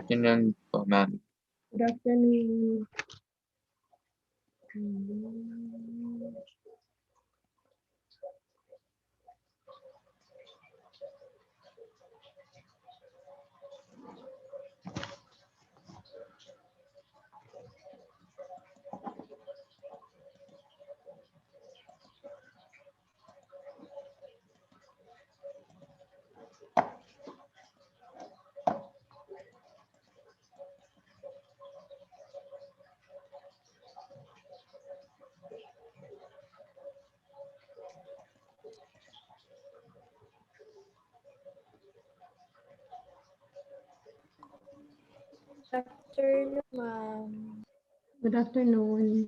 afternoon po, ma'am. Good afternoon. Afternoon, ma'am. Good afternoon.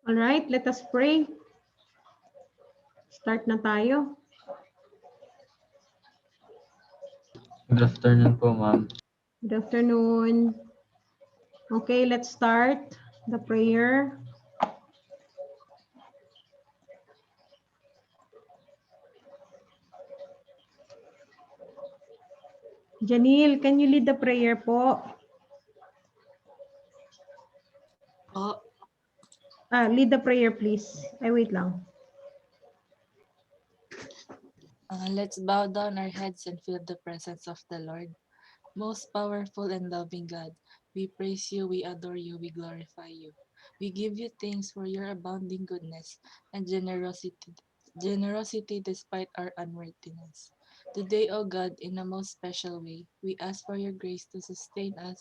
All right, let us pray. Start na tayo. Good afternoon po, ma'am. Good afternoon. Okay, let's start the prayer. Janil, can you lead the prayer po? Lead the prayer, please. Ay, wait lang. Let's bow down our heads and feel the presence of the Lord. Most powerful and loving God, we praise you, we adore you, we glorify you. We give you thanks for your abounding goodness and generosity despite our unworthiness. Today, O God, in a most special way, we ask for your grace to sustain us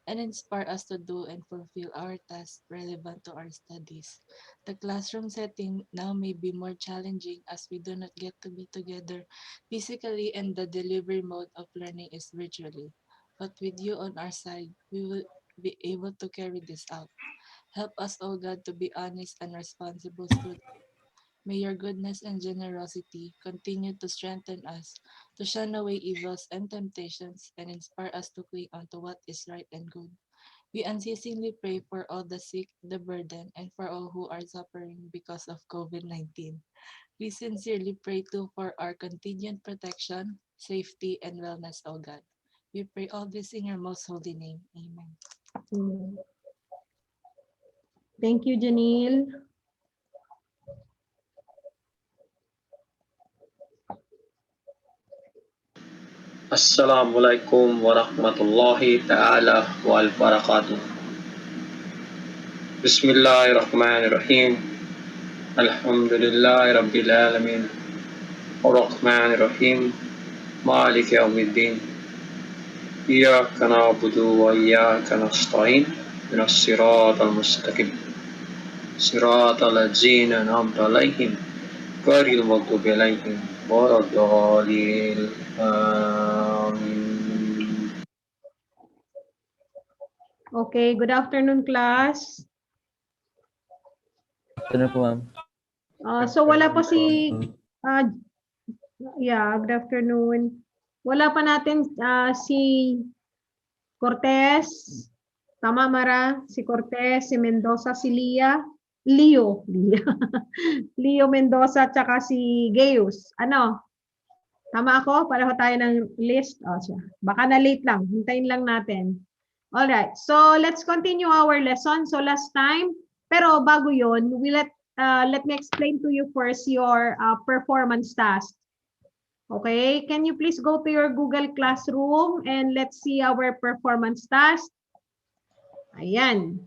and inspire us to do and fulfill our tasks relevant to our studies. The classroom setting now may be more challenging as we do not get to be together physically and the delivery mode of learning is virtually. But with you on our side, we will be able to carry this out. Help us, O God, to be honest and responsible students. May your goodness and generosity continue to strengthen us, to shun away evils and temptations, and inspire us to cling on to what is right and good. We unceasingly pray for all the sick, the burdened, and for all who are suffering because of COVID-19. We sincerely pray too for our continued protection, safety, and wellness, O God. We pray all this in your most holy name. Amen. Thank you, Janil. Assalamualaikum warahmatullahi ta'ala wal barakatuh. Bismillahirrahmanirrahim. Alhamdulillahi rabbil alamin. Ar-Rahmanir-Rahim. Maliki yawmiddin. Iyyaka na'budu wa iyyaka nasta'in. Ihdinas siratal mustaqim. Siratal ladzina an'amta 'alaihim ghairil maghdubi 'alaihim waladdallin. Amin. Okay, good afternoon, class. Afternoon po, ma'am. So wala pa si good afternoon. Wala pa natin si Cortez. Tama, Mara? Si Cortez, si Mendoza, si Lia. Leo. Leo Mendoza tsaka si Gaius. Ano? Tama ako? Pareho tayo ng list. O, siya. Baka na late lang. Hintayin lang natin. Alright. So, let's continue our lesson. So, last time. Pero bago yon, let me explain to you first your performance task. Okay? Can you please go to your Google Classroom and let's see our performance task. Ayan.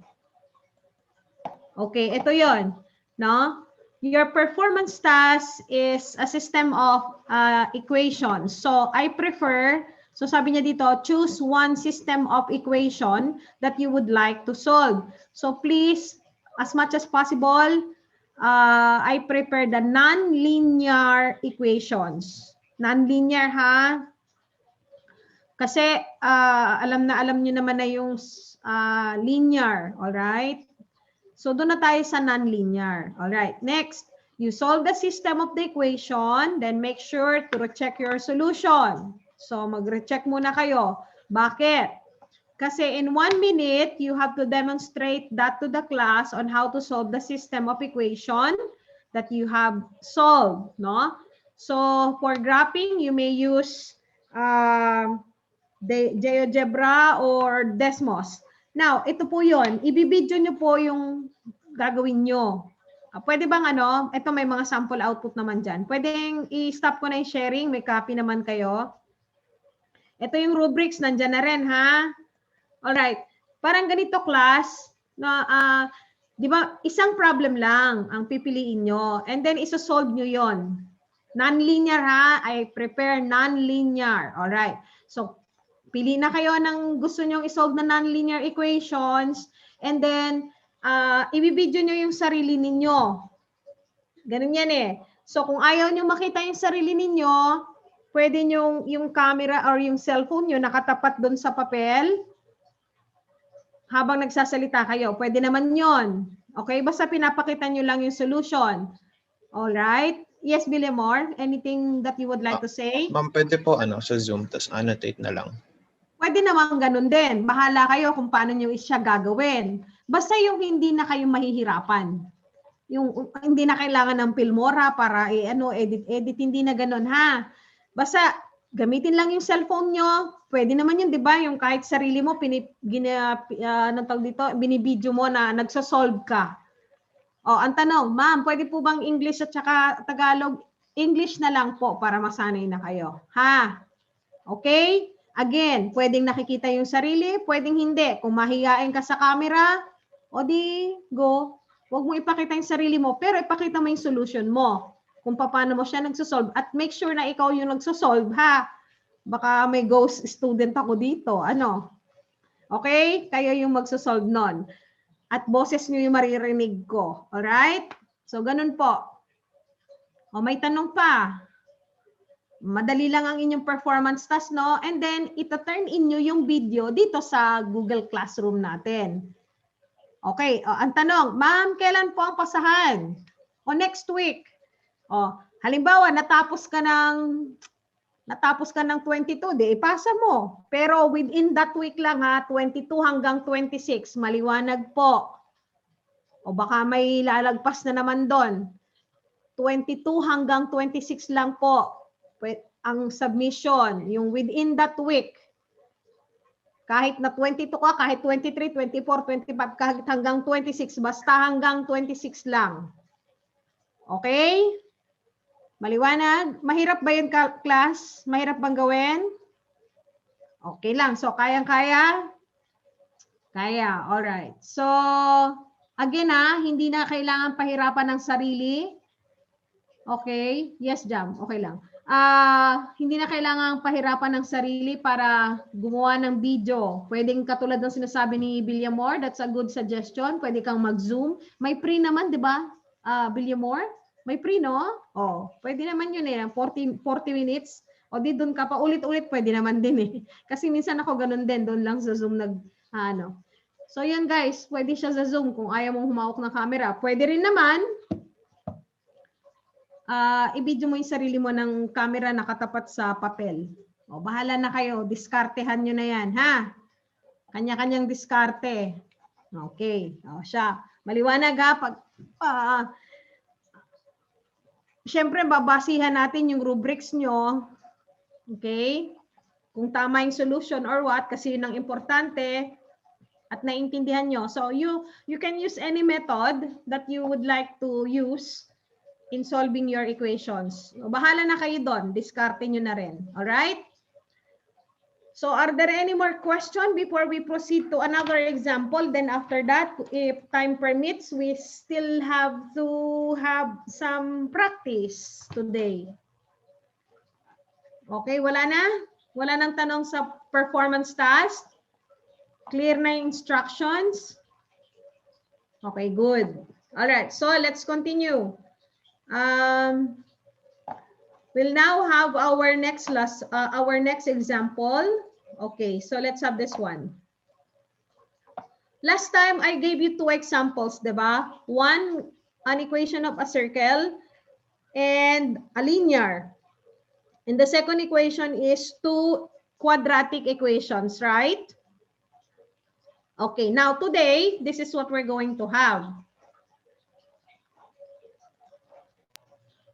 Okay, ito yon, no? Your performance task is a system of equations. So, I prefer, so sabi niya dito, choose one system of equation that you would like to solve. So, please, as much as possible, I prepare the non-linear equations. Non-linear, ha? Kasi alam niyo naman na yung linear, all right? So doon na tayo sa non-linear. All right. Next, you solve the system of the equation, then make sure to recheck your solution. So mag-recheck muna kayo. Bakit? Kasi in 1 minute, you have to demonstrate that to the class on how to solve the system of equation that you have solved, no? So for graphing, you may use GeoGebra or Desmos. Now, ito po yun. Ibibidyo nyo po yung gagawin nyo. Pwede bang ano, ito may mga sample output naman dyan. Pwedeng i-stop ko na yung sharing, may copy naman kayo. Ito yung rubrics, nandyan na rin, ha? Alright. Parang ganito, class, na, di ba, isang problem lang ang pipiliin nyo. And then, isosolve nyo yon. Non-linear, ha? I prepare non-linear. Alright. So, pili na kayo ng gusto nyong isolve na non-linear equations and then ibibidyo nyo yung sarili ninyo. Ganun yan eh. So kung ayaw nyo makita yung sarili ninyo, pwede nyo yung camera or yung cellphone nyo nakatapat doon sa papel habang nagsasalita kayo. Pwede naman yon. Okay? Basta pinapakita nyo lang yung solution. Alright? Yes, Billemore, anything that you would like to say? Ma'am, pwede po sa Zoom, tas annotate na lang. Pwede naman ganun din. Bahala kayo kung paano nyo siya gagawin. Basta yung hindi na kayo mahihirapan. Yung hindi na kailangan ng Filmora para edit, hindi na ganun, ha? Basta gamitin lang yung cellphone nyo. Pwede naman yun, di ba? Yung kahit sarili mo, binibidyo mo na nagsosolve ka. O, ang tanong, ma'am, pwede po bang English at saka Tagalog? English na lang po para masanay na kayo. Ha? Okay? Again, pwedeng nakikita yung sarili, pwedeng hindi. Kung mahihain ka sa camera, o di, go. Huwag mo ipakita yung sarili mo, pero ipakita mo yung solution mo. Kung paano mo siya nagsosolve. At make sure na ikaw yung nagsosolve, ha? Baka may ghost student ako dito. Ano? Okay? Kayo yung magsosolve nun. At boses nyo yung maririnig ko. Alright? So, ganun po. O, may tanong pa. Madali lang ang inyong performance task, no? And then, ita-turn in nyo yung video dito sa Google Classroom natin. Okay, ang tanong, ma'am, kailan po ang pasahan? O next week? O, halimbawa, natapos ka ng 22, di ipasa mo. Pero within that week lang, ha, 22 hanggang 26, maliwanag po. O baka may lalagpas na naman doon. 22 hanggang 26 lang po ang submission, yung within that week. Kahit na 22 ka, kahit 23, 24, 25, kahit hanggang 26, basta hanggang 26 lang. Okay? Maliwanag? Mahirap ba yun, class? Mahirap bang gawin? Okay lang. So, kayang-kaya? Kaya. Alright. So, again hindi na kailangan pahirapan ng sarili. Okay? Yes, Jam. Okay lang. Hindi na kailangan pahirapan ng sarili para gumawa ng video. Pwedeng katulad ng sinasabi ni Billemore, that's a good suggestion. Pwede kang mag-zoom. May free naman, di ba, Billemore? May free, no? Oh, pwede naman yun 40 minutes. O di doon ka pa ulit-ulit, pwede naman din eh. Kasi minsan ako ganun din, doon lang sa Zoom So yan guys, pwede siya sa Zoom kung ayaw mong humawak ng camera. Pwede rin naman, i-video mo yung sarili mo ng camera nakatapat sa papel. O, bahala na kayo. Diskartehan nyo na yan, ha? Kanya-kanyang diskarte. Okay. O, siya. Maliwanag ha? Siyempre, babasihan natin yung rubrics nyo. Okay? Kung tama yung solution or what, kasi yun ang importante at naintindihan nyo. So, you can use any method that you would like to use in solving your equations. Bahala na kayo doon. Diskarte nyo na rin. Alright? So, are there any more questions before we proceed to another example? Then after that, if time permits, we still have to have some practice today. Okay, wala na? Wala nang tanong sa performance task? Clear na yung instructions? Okay, good. All right, so let's continue. We'll now have our next example. Okay, so let's have this one. Last time I gave you 2 examples, diba? One, an equation of a circle and a linear. And the second equation is 2 quadratic equations, right? Okay, now today, this is what we're going to have.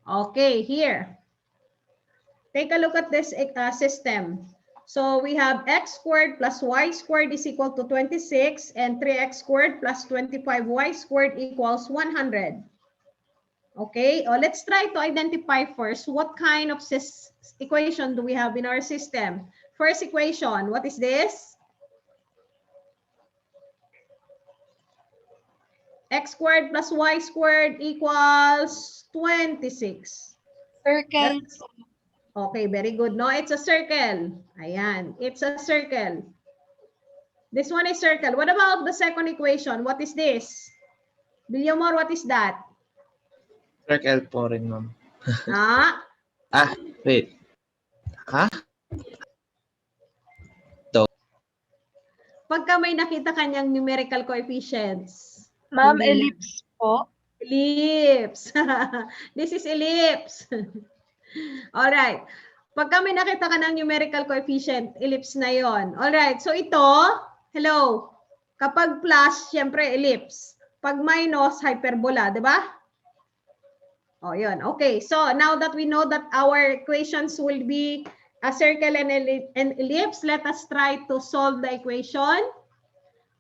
Okay, here. Take a look at this system. So we have x squared plus y squared is equal to 26 and 3x squared plus 25y squared equals 100. Okay, let's try to identify first what kind of equation do we have in our system. First equation, what is this? X squared plus y squared equals 26. Circle. Okay, very good. No, it's a circle. Ayan, it's a circle. This one is circle. What about the second equation? What is this? Bilyamor, what is that? Circle po rin, ma'am. Ah? Wait. Ha? Pagka may nakita kanyang numerical coefficients. Ma'am, ellipse po. Ellipse. This is ellipse. All right. Pagka may nakita ka ng numerical coefficient, ellipse na yon. All right. So ito, hello. Kapag plus, syempre ellipse. Pag minus, hyperbola, di ba? Oh, yun. Okay. So now that we know that our equations will be a circle and ellipse, let us try to solve the equation.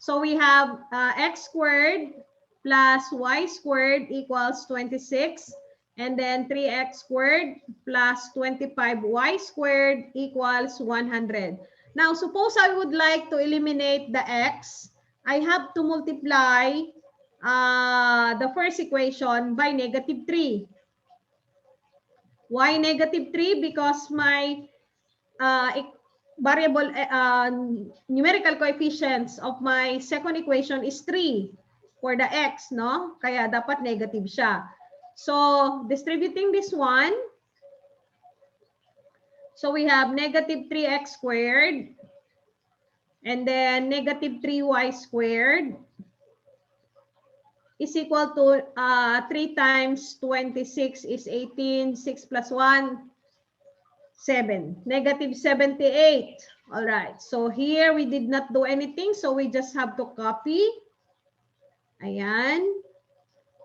So we have x squared plus y squared equals 26. And then 3x squared plus 25y squared equals 100. Now, suppose I would like to eliminate the x. I have to multiply the first equation by -3. Why -3? Because my variable numerical coefficients of my second equation is 3 for the x, no? Kaya dapat negative siya. So, distributing this one, so we have -3x squared and then -3y squared is equal to 3 times 26 is 18, 6 plus 1, 7, -78. All right, so here we did not do anything, so we just have to copy. Ayan.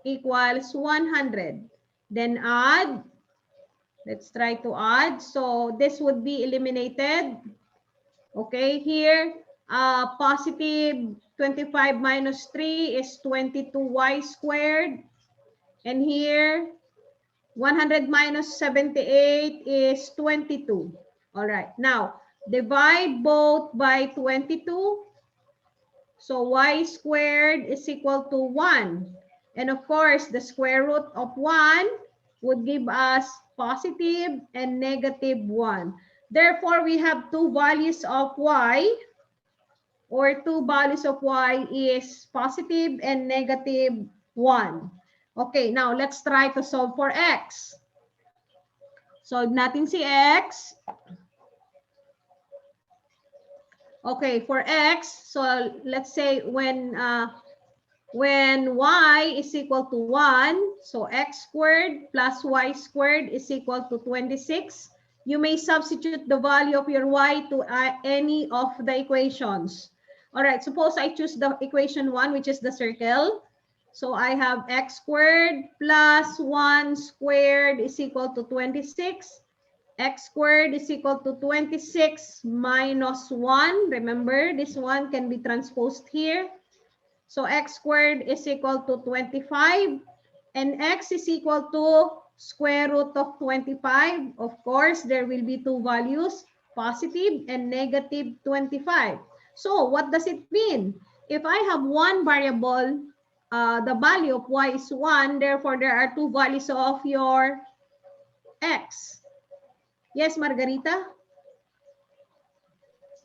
Equals 100. Then add. Let's try to add. So this would be eliminated. Okay, here positive 25 minus 3 is 22y squared. And here 100 minus 78 is 22. All right, now divide both by 22. So y squared is equal to 1. And of course, the square root of 1 would give us positive and -1. Therefore, we have 2 values of y, or 2 values of y is positive and -1. Okay, now let's try to solve for x. Solve natin si x. Okay, for x, so let's say when y is equal to 1, so x squared plus y squared is equal to 26. You may substitute the value of your y to any of the equations. All right, suppose I choose the equation 1, which is the circle. So I have x squared plus 1 squared is equal to 26. X squared is equal to 26 minus 1. Remember, this one can be transposed here. So x squared is equal to 25. And x is equal to square root of 25. Of course, there will be two values, positive and negative 25. So what does it mean? If I have one variable, the value of y is 1, therefore there are two values of your x. Yes, Margarita?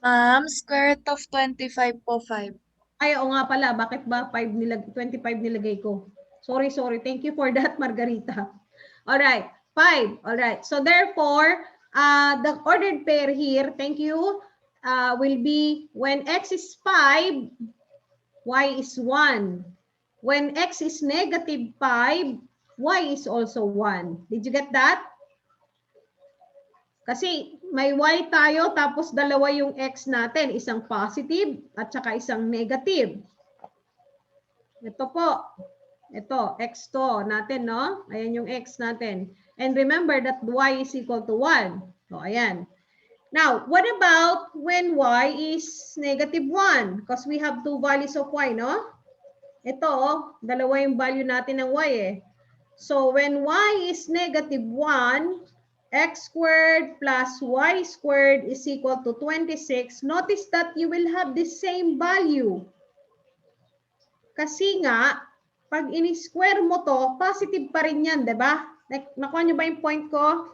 Ma'am, square root of 25 po 5. Ay, oo nga pala. Bakit ba 25 nilagay ko? Sorry. Thank you for that, Margarita. All right. 5. All right. So therefore, the ordered pair here, thank you, will be when x is 5, y is 1. When x is negative 5, y is also 1. Did you get that? Kasi may y tayo tapos dalawa yung x natin, isang positive at saka isang negative. Ito po. Ito, x to natin, no? Ayan yung x natin. And remember that y is equal to 1. So, ayan. Now, what about when y is negative 1? Because we have two values of y, no? Ito, dalawa yung value natin ng y eh. So, when y is negative 1, x squared plus y squared is equal to 26. Notice that you will have the same value. Kasi nga, pag ini-square mo to, positive pa rin yan, di ba? Nakuha nyo ba yung point ko?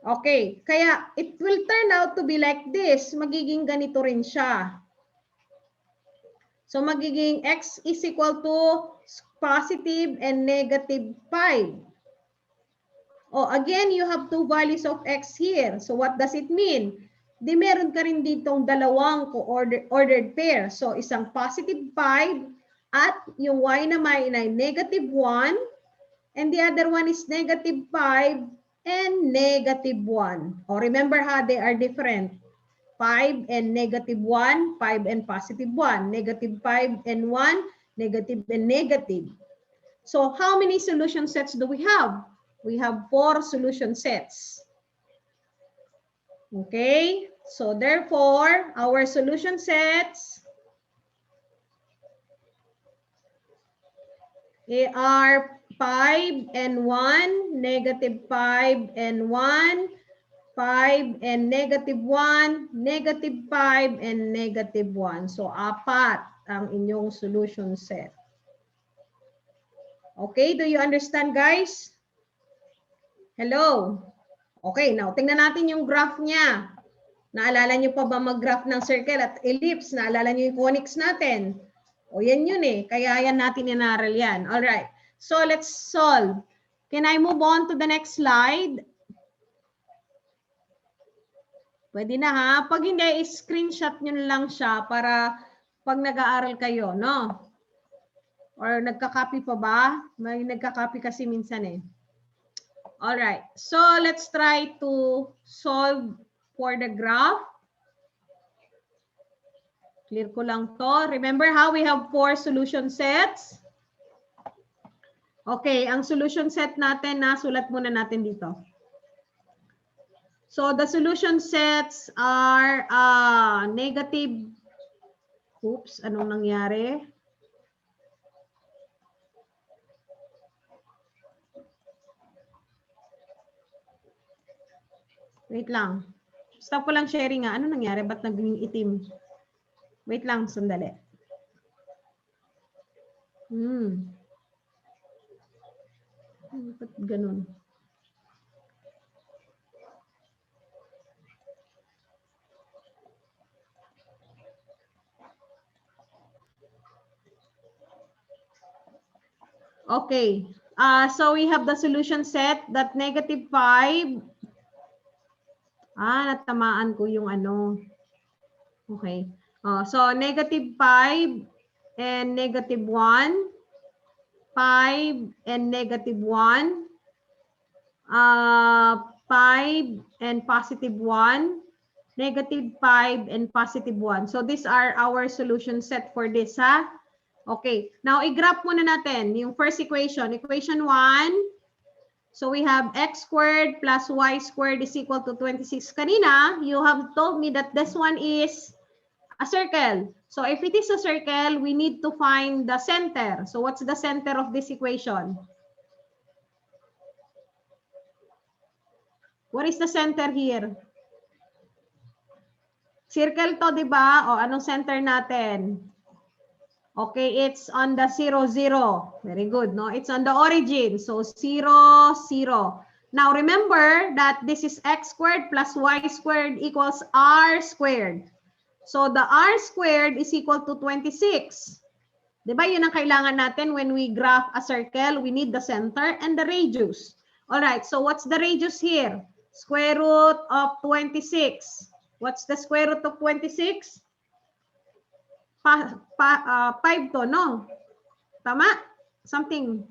Okay, kaya it will turn out to be like this. Magiging ganito rin siya. So magiging x is equal to positive and negative 5. Oh, again, you have two values of x here. So what does it mean? Di meron ka rin ditong dalawang ordered pair. So isang positive 5 at yung y naman ay negative 1 and the other one is negative 5 and negative 1. Oh, remember how they are different. 5 and negative 1, 5 and positive 1, negative 5 and 1, negative and negative. So how many solution sets do we have? We have 4 solution sets. Okay, so therefore, our solution sets are 5 and 1, negative 5 and 1, 5 and negative 1, negative 5 and negative 1. So, 4 ang inyong solution set. Okay, do you understand, guys? Hello? Okay, now tingnan natin yung graph niya. Naalala niyo pa ba mag-graph ng circle at ellipse? Naalala niyo yung conics natin? O yan yun eh. Kaya yan natin inaral yan. All right. So let's solve. Can I move on to the next slide? Pwede na ha. Pag hindi, screenshot nyo lang siya para pag nag-aaral kayo, no? Or nagka-copy pa ba? May nagka-copy kasi minsan eh. All right. So let's try to solve for the graph. Clear ko lang to. Remember how we have 4 solution sets? Okay, ang solution set natin, sulat muna natin dito. So the solution sets are negative. Oops, anong nangyari? Wait lang. Stop ko lang sharing nga. Ano nangyari? Ba't naging itim? Wait lang, sandali. Ba't ganun? Okay. So we have the solution set that negative 5. Natamaan ko yung ano. Okay. So negative 5 and negative 1. 5 and negative 1. 5 and positive 1. Negative 5 and positive 1. So these are our solution set for this, ha? Okay, now i-graph muna natin yung first equation. Equation 1, so we have x squared plus y squared is equal to 26. Kanina, you have told me that this one is a circle. So if it is a circle, we need to find the center. So what's the center of this equation? What is the center here? Circle to, di ba? O anong center natin? Okay, it's on the 0, 0. Very good, no? It's on the origin. So 0, 0. Now remember that this is x squared plus y squared equals r squared. So the r squared is equal to 26. Diba yun ang kailangan natin when we graph a circle? We need the center and the radius. All right, so what's the radius here? Square root of 26. What's the square root of 26? 5 to, no? Tama? Something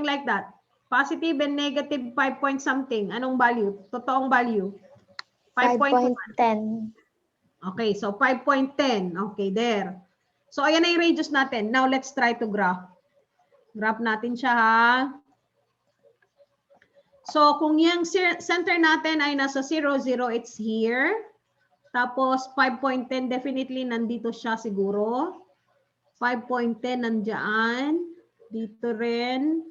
like that. Positive and negative 5 point something. Anong value? Totoong value? 5.10. Okay, so 5.10. Okay, there. So, ayan na yung radius natin. Now, let's try to graph. Graph natin siya, ha? So, kung yung center natin ay nasa 0, 0, it's here. Tapos, 5.10, definitely nandito siya siguro. 5.10 nandiyan. Dito rin.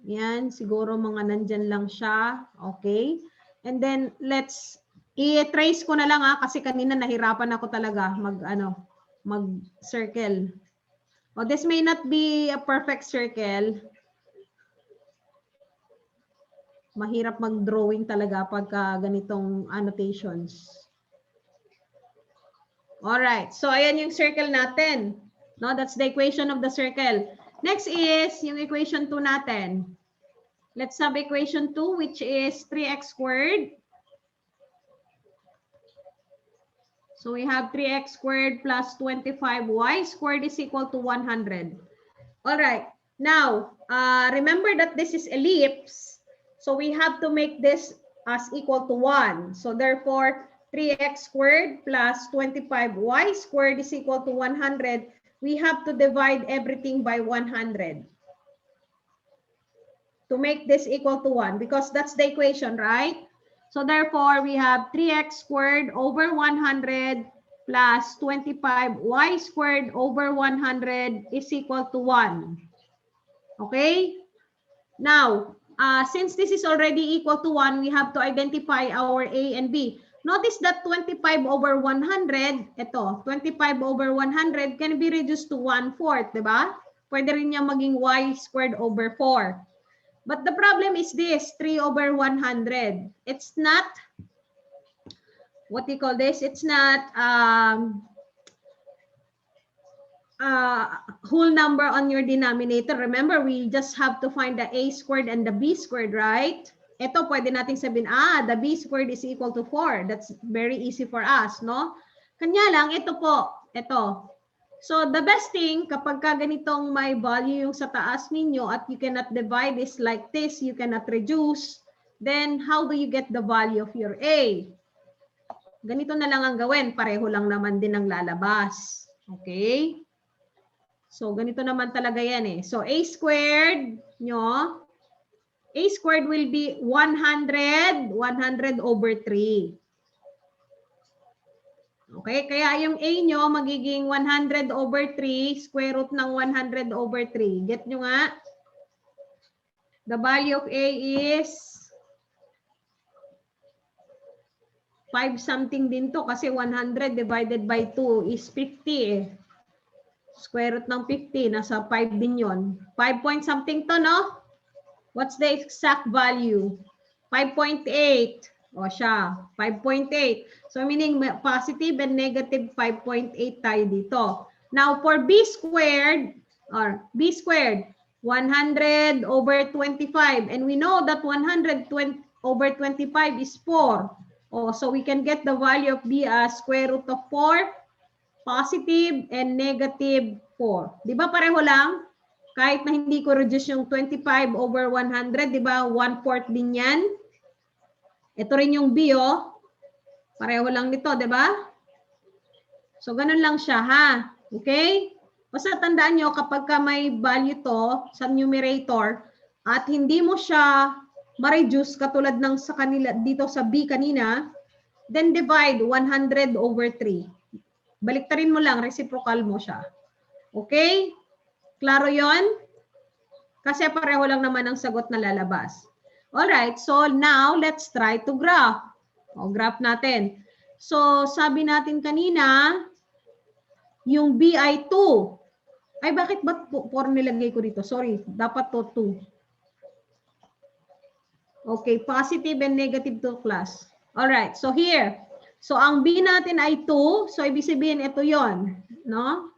Yan, siguro mga nandyan lang siya. Okay. And then, let's i-trace ko na lang kasi kanina nahirapan ako talaga mag-circle. Oh, this may not be a perfect circle. Mahirap mag-drawing talaga pagka ganitong annotations. Alright, so ayan yung circle natin. No, that's the equation of the circle. Next is yung equation 2 natin. Let's have equation 2, which is 3x squared. So we have 3x squared plus 25y squared is equal to 100. Alright, now remember that this is ellipse. So we have to make this as equal to 1. So therefore, 3x squared plus 25y squared is equal to 100. We have to divide everything by 100 to make this equal to 1 because that's the equation, right? So therefore, we have 3x squared over 100 plus 25y squared over 100 is equal to 1. Okay? Now, since this is already equal to 1, we have to identify our A and B. Notice that 25 over 100, ito, 25 over 100 can be reduced to 1/4, di ba? Pwede rin niya maging y squared over 4. But the problem is this, 3 over 100. It's not, what do you call this? It's not whole number on your denominator. Remember, we just have to find the a squared and the b squared, right? Ito, pwede nating sabihin, the b squared is equal to 4. That's very easy for us, no? Kanya lang, ito po, ito. So, the best thing, kapag ka ganitong may value yung sa taas ninyo at you cannot divide this like this, you cannot reduce, then how do you get the value of your a? Ganito na lang ang gawin. Pareho lang naman din ang lalabas. Okay? So, ganito naman talaga yan eh. So, a squared nyo, a squared will be 100 over 3. Okay, kaya yung a nyo magiging 100 over 3, square root ng 100 over 3. Get nyo nga? The value of a is 5 something din to kasi 100 divided by 2 is 50 eh. Square root ng 50, nasa 5 din yun. 5 point something to, no? What's the exact value? 5.8. O siya, 5.8. So meaning positive and negative 5.8 tayo dito. Now for b squared, 100 over 25. And we know that 100 over 25 is 4. Oh, so we can get the value of b as square root of 4, positive and negative 4. Di ba pareho lang? Kahit na hindi ko reduce yung 25 over 100, di ba? 1/4 din yan. Ito rin yung B, oh. Pareho lang nito, di ba? So, ganun lang siya, ha? Okay? Basta tandaan nyo, kapag ka may value to sa numerator at hindi mo siya ma-reduce katulad ng sa kanila dito sa B kanina, then divide 100 over 3. Baliktarin mo lang, reciprocal mo siya. Okay? Klaro yon? Kasi pareho lang naman ang sagot na lalabas. Alright, so now let's try to graph. O, graph natin. So, sabi natin kanina, yung B ay 2. Ay, bakit ba 4 nilagay ko dito? Sorry, dapat to 2. Okay, positive and negative to class. Alright, so here. So, ang B natin ay 2. So, ibig sabihin, ito yon, no?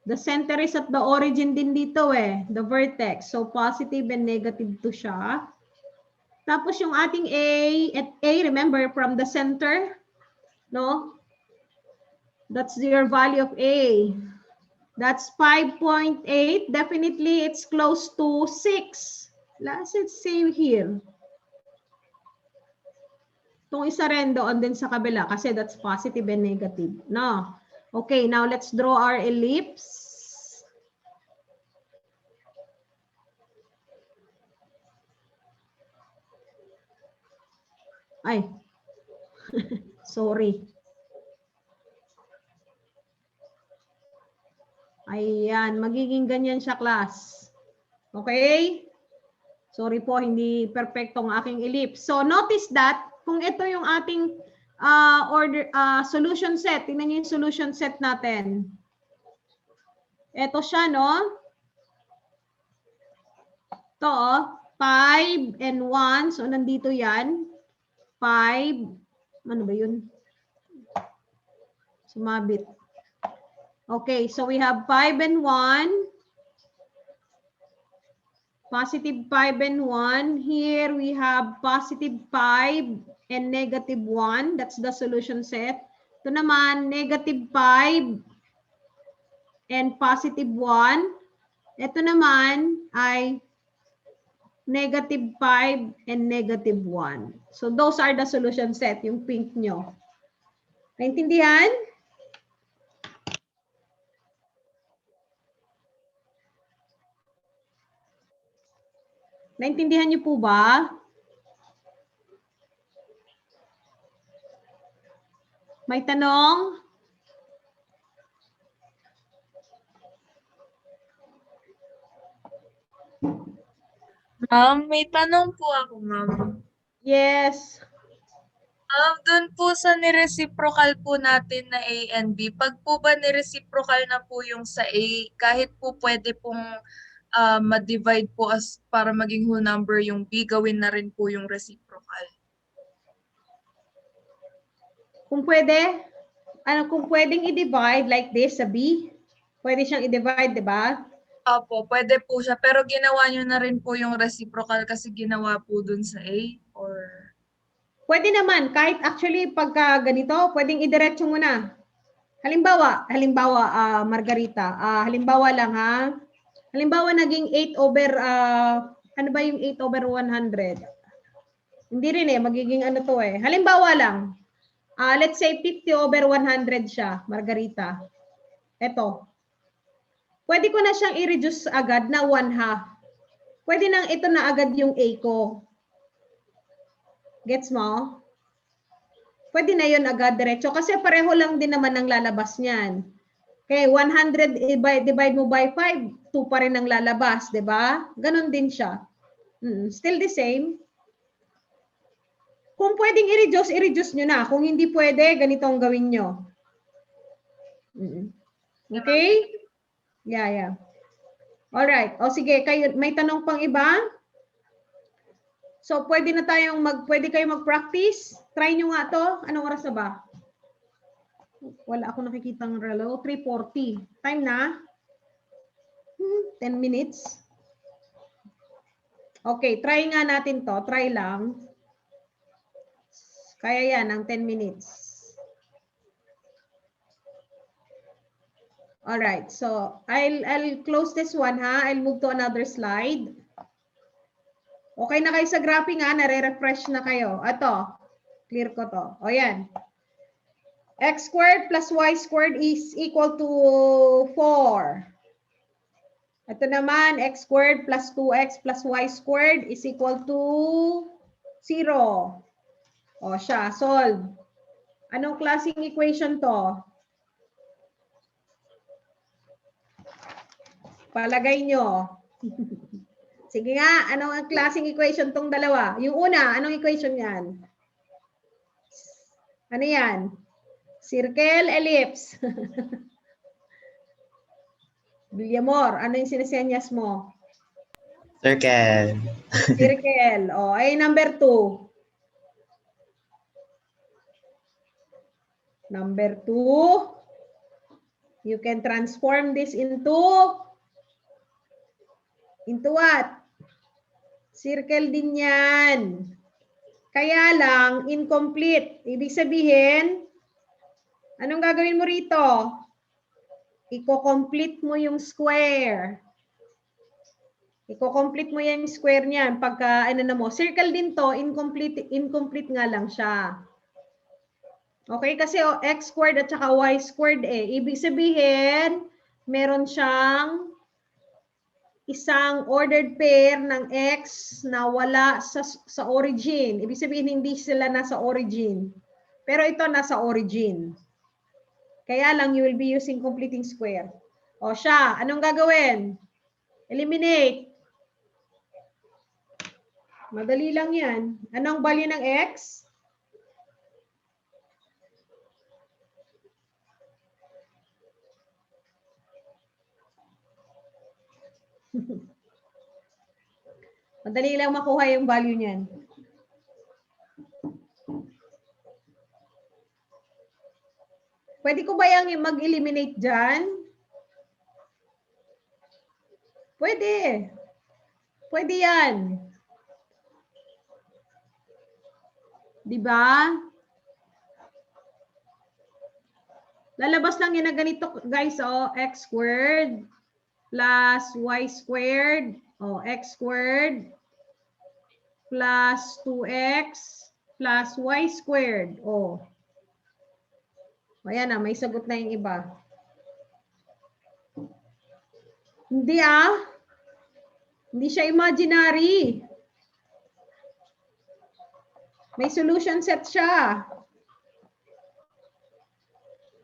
The center is at the origin din dito eh, the vertex. So, positive and negative to siya. Tapos, yung ating A, at A, remember, from the center, no? That's your value of A. That's 5.8. Definitely, it's close to 6. Let's say here. Itong isa rin doon din sa kabila kasi that's positive and negative. No? Okay, now let's draw our ellipse. Ay. Sorry. Ayan, magiging ganyan siya, class. Okay? Sorry po, hindi perfecto ang aking ellipse. So, notice that, kung ito yung ating solution set, tingnan niyo yung solution set natin. Ito siya, no? Ito, 5 and 1. So, nandito yan. 5. Ano ba yun? Sumabit. Okay, so we have 5 and 1. Positive 5 and 1. Here we have positive 5 and negative 1. That's the solution set. Ito naman, negative 5 and positive 1. Ito naman ay negative 5 and negative 1. So those are the solution set, yung pink nyo. Naintindihan? Naintindihan niyo po ba? May tanong? Ma'am, may tanong po ako, ma'am. Yes. Doon po sa nireciprocal po natin na A and B, pag po ba nireciprocal na po yung sa A, kahit po pwede pong ma-divide po as para maging whole number yung B, gawin na rin po yung reciprocal. Kung pwede, kung pwedeng i-divide like this sa B, pwede siyang i-divide, di ba? Opo, pwede po siya. Pero ginawa nyo na rin po yung reciprocal kasi ginawa po dun sa A? Or... Pwede naman, kahit actually pagka ganito, pwedeng idiretso mo na. Halimbawa, Margarita, halimbawa lang ha. Halimbawa naging 8 over, ano ba yung 8 over 100? Hindi rin eh, magiging ano to eh. Halimbawa lang, let's say 50 over 100 siya, Margarita. Ito. Pwede ko na siyang i-reduce agad na 1/2. Pwede nang ito na agad yung A ko. Gets mo? Pwede na yun agad diretso kasi pareho lang din naman ang lalabas niyan. Okay, 100 divide mo by 5, 2 pa rin ang lalabas, 'di ba? Ganon din siya. Still the same. Kung pwedeng i-reduce nyo na. Kung hindi pwede, ganito ang gawin nyo. Okay? Yeah. Alright. O sige, kayo, may tanong pang iba? So, pwede kayo mag-practice? Try nyo nga to. Anong oras na ba? Wala ako nakikita ng relo. 3:40. Time na? 10 minutes. Okay, try nga natin to. Try lang. Kaya yan, ang 10 minutes. Alright, so I'll close this one ha. I'll move to another slide. Okay na kayo sa graphing ha, nare-refresh na kayo. Ito, clear ko to. O yan. X squared plus y squared is equal to 4. Ito naman, x squared plus 2x plus y squared is equal to 0. O siya, solve. Anong klaseng equation to? Palagay nyo. Sige nga, anong ang klaseng equation tong dalawa? Yung una, anong equation yan? Ano yan? Circle, ellipse. Villamor, ano yung sinasenyas mo? Circle. Circle. O, ay number 2. Number 2, you can transform this into what? Circle din yan. Kaya lang, incomplete. Ibig sabihin, anong gagawin mo rito? Iko-complete mo yung square. Iko-complete mo yung square niyan. Pagka, ano na mo, circle din to, incomplete nga lang siya. Okay, kasi x squared at saka y squared eh. Ibig sabihin, meron siyang isang ordered pair ng x na wala sa origin. Ibig sabihin, hindi sila nasa origin. Pero ito nasa origin. Kaya lang, you will be using completing square. O siya, anong gagawin? Eliminate. Madali lang yan. Anong value ng x? Madali lang makuha yung value niyan. Pwede ko ba yung mag-eliminate dyan? Pwede. Pwede yan. Diba? Lalabas lang yan na ganito, guys. Oh, x squared plus y squared. Oh, x squared plus 2x plus y squared. Oh. Ayan na, may sagot na yung iba. Hindi Hindi siya imaginary. May solution set siya.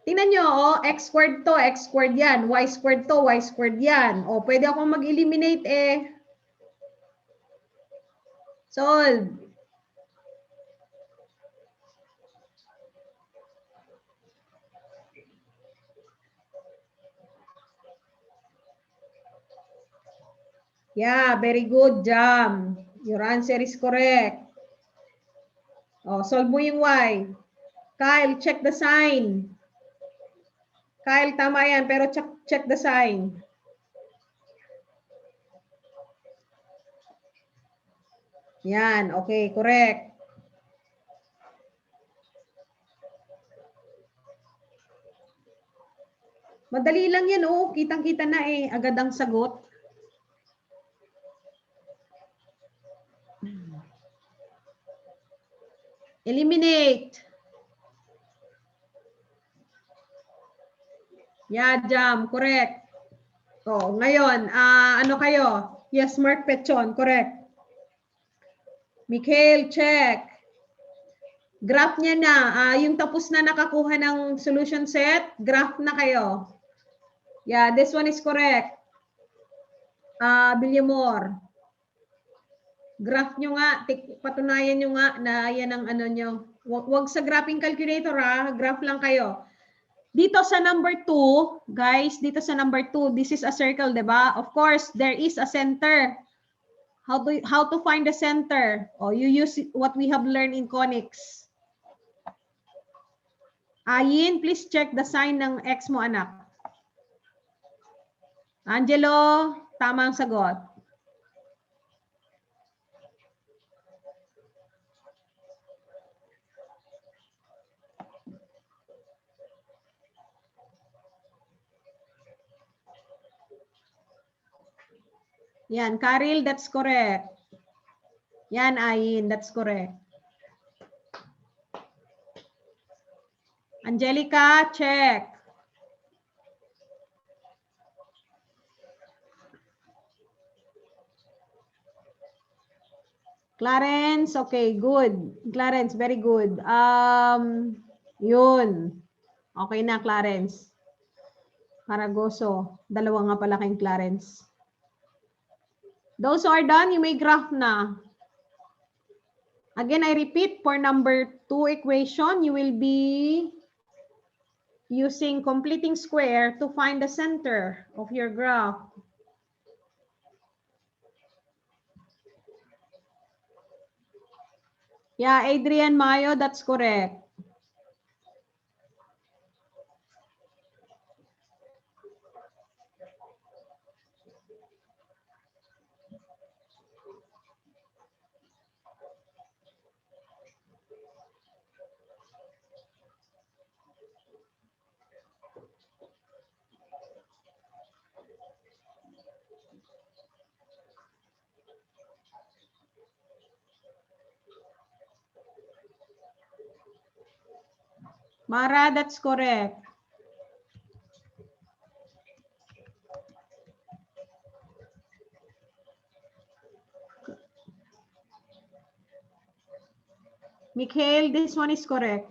Tingnan nyo, oh, x squared to, x squared yan. Y squared to, y squared yan. O, pwede akong mag-eliminate eh. Solve. Yeah, very good, Jam. Your answer is correct. Oh, solve mo yung y. Kyle, check the sign. Kyle, tama yan, pero check the sign. Yan, okay, correct. Madali lang yan, oh. Kitang-kita na eh. Agad ang sagot. Eliminate. Yeah, Jam, correct. Oh, ngayon, ano kayo? Yes, Mark Pechon, correct. Mikhail, check. Graph niya na. Yung tapos na nakakuha ng solution set, graph na kayo. Yeah, this one is correct. Bilyamor. Graph nyo nga, patunayan nyo nga na yan ang ano nyo. Wag sa graphing calculator graph lang kayo. Dito sa number 2, guys, dito sa number 2, this is a circle, diba? Of course, there is a center. How to find the center? Oh, you use what we have learned in conics. Ayin, please check the sign ng X mo, anak. Angelo, tama ang sagot. Yan, Karil, that's correct. Yan, Ayin, that's correct. Angelica, check. Clarence, okay, good. Clarence, very good. Yun. Okay na, Clarence. Caragoso. Dalawa nga pala kayong Clarence. Those who are done, you may graph na. Again, I repeat, for number 2 equation, you will be using completing square to find the center of your graph. Yeah, Adrian Mayo, that's correct. Mara, that's correct. Mikhail, this one is correct.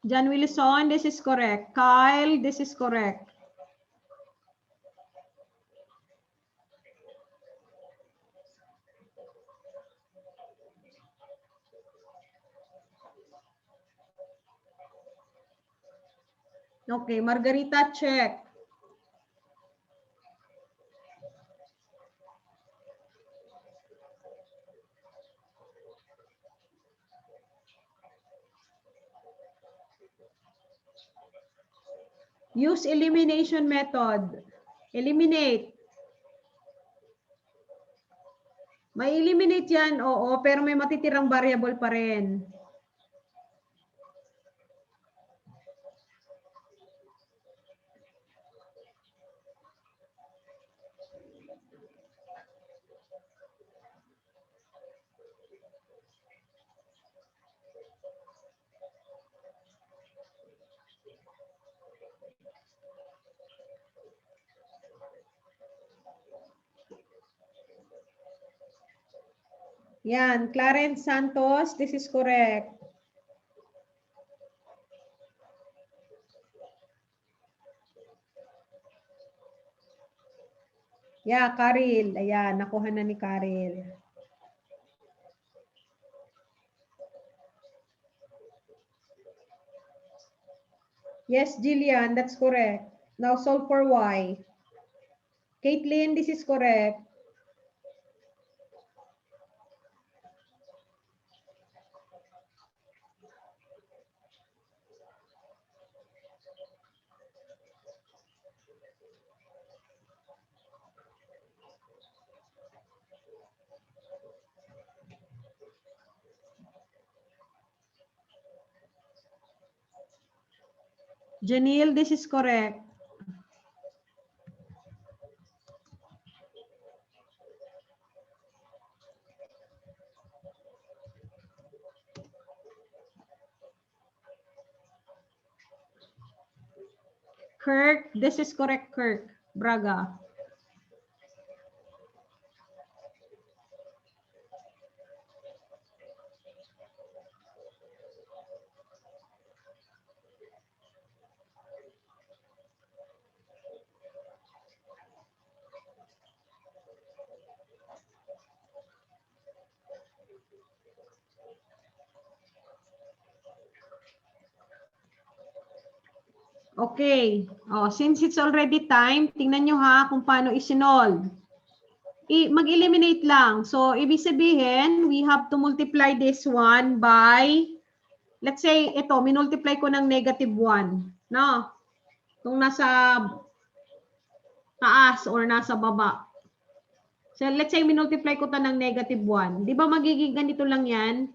John Wilson, this is correct. Kyle, this is correct. Okay, Margarita, check. Use elimination method. Eliminate. May eliminate yan, oo, pero may matitirang variable pa rin. Yan, Clarence Santos, this is correct. Yeah, Karil. Ayan, nakuha na ni Karil. Yes, Jillian, that's correct. Now solve for y. Caitlin, this is correct. Janelle, this is correct. Kirk, this is correct, Kirk. Braga. Okay. Oh, since it's already time, tingnan nyo ha kung paano isinolve. Mag-eliminate lang. So, ibig sabihin, we have to multiply this one by, let's say, ito, minultiply ko ng negative 1. No? Kung nasa taas or nasa baba. So, let's say, minultiply ko ito ng negative 1. Di ba magiging ganito lang yan?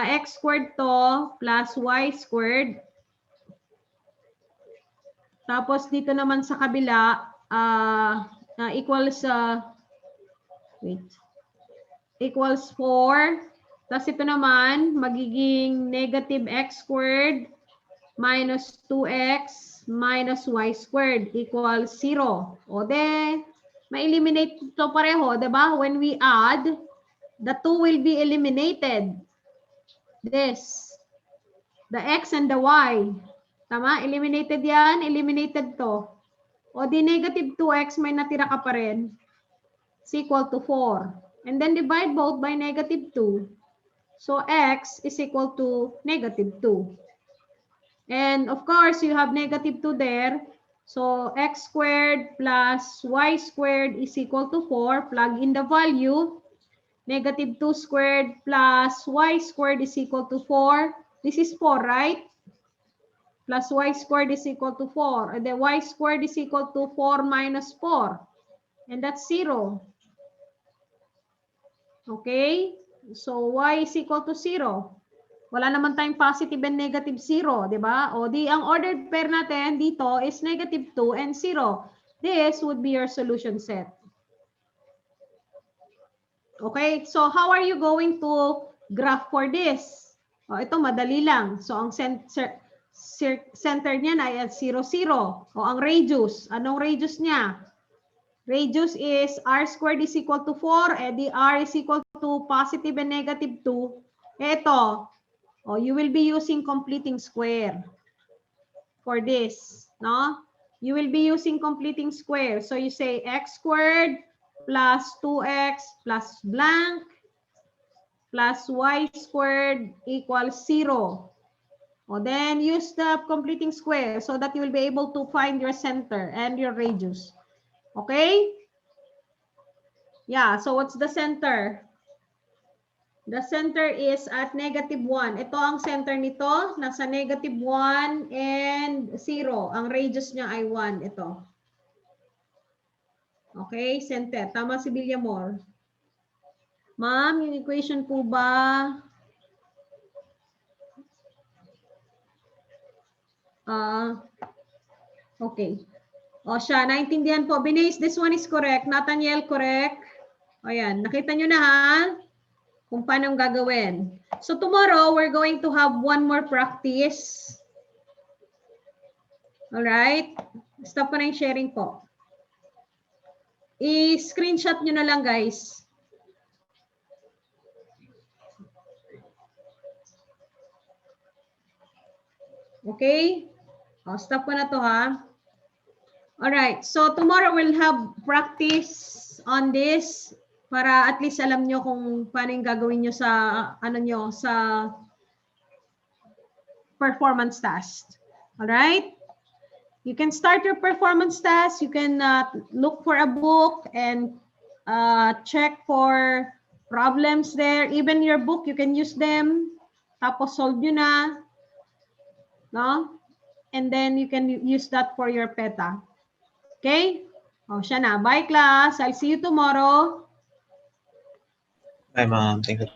X squared to plus y squared. Tapos dito naman sa kabila, equals, wait. equals 4. Tapos ito naman, magiging negative x squared minus 2x minus y squared equals 0. O de, ma-eliminate ito pareho, diba? When we add, the 2 will be eliminated. This. The x and the y. Tama? Eliminated yan, eliminated to. O di negative 2x, may natira ka pa rin. It's equal to 4. And then divide both by negative 2. So x is equal to negative 2. And of course, you have negative 2 there. So x squared plus y squared is equal to 4. Plug in the value. Negative 2 squared plus y squared is equal to 4. This is 4, right? Plus y squared is equal to 4. And then y squared is equal to 4 minus 4. And that's 0. Okay? So y is equal to 0. Wala naman tayong positive and negative 0, di ba? O di ang ordered pair natin dito is negative 2 and 0. This would be your solution set. Okay? So how are you going to graph for this? O ito madali lang. So ang center niya ay at 0, 0. O ang radius, anong radius niya? Radius is r squared is equal to 4, and the r is equal to positive and negative 2. Ito, you will be using completing square for this, no? You will be using completing square. So you say x squared plus 2x plus blank plus y squared equals 0. Then use the completing square so that you will be able to find your center and your radius. Okay? Yeah, so what's the center? The center is at negative 1. Ito ang center nito, nasa negative 1 and 0. Ang radius niya ay 1. Ito. Okay, center. Tama si Villamor. Ma'am, yung equation po ba? Okay. O siya, naintindihan po. Binays, this one is correct. Nathaniel, correct. O yan, nakita nyo na ha? Kung paano gagawin. So tomorrow, we're going to have one more practice. Alright? Stop ko na yung sharing po. I-screenshot nyo na lang, guys. Okay? O, stop ko na to ha. Alright. So tomorrow, we'll have practice on this. Para at least alam nyo kung paano yung gagawin nyo sa, sa performance task. Alright? You can start your performance task. You can look for a book and check for problems there. Even your book, you can use them. Tapos solve nyo na. No? And then you can use that for your PETA. Okay? O, siya na. Bye, class. I'll see you tomorrow. Bye, Mom. Thank you.